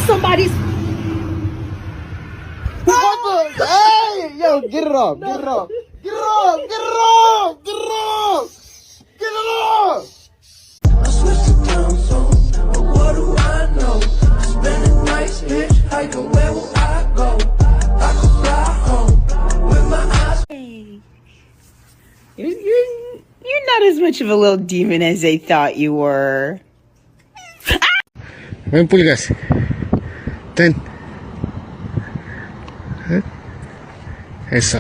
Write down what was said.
somebody's. Hey, yo, get it off. Get it off. Get it off. Get it off. Get it off. Get it off. I switched to town zone, but what do I know? Spending nights hitchhiking, where will I go? I could fly home with my eyes. You're not as much of a little demon as they thought you were. Ven, pulgas. Ten. Eso.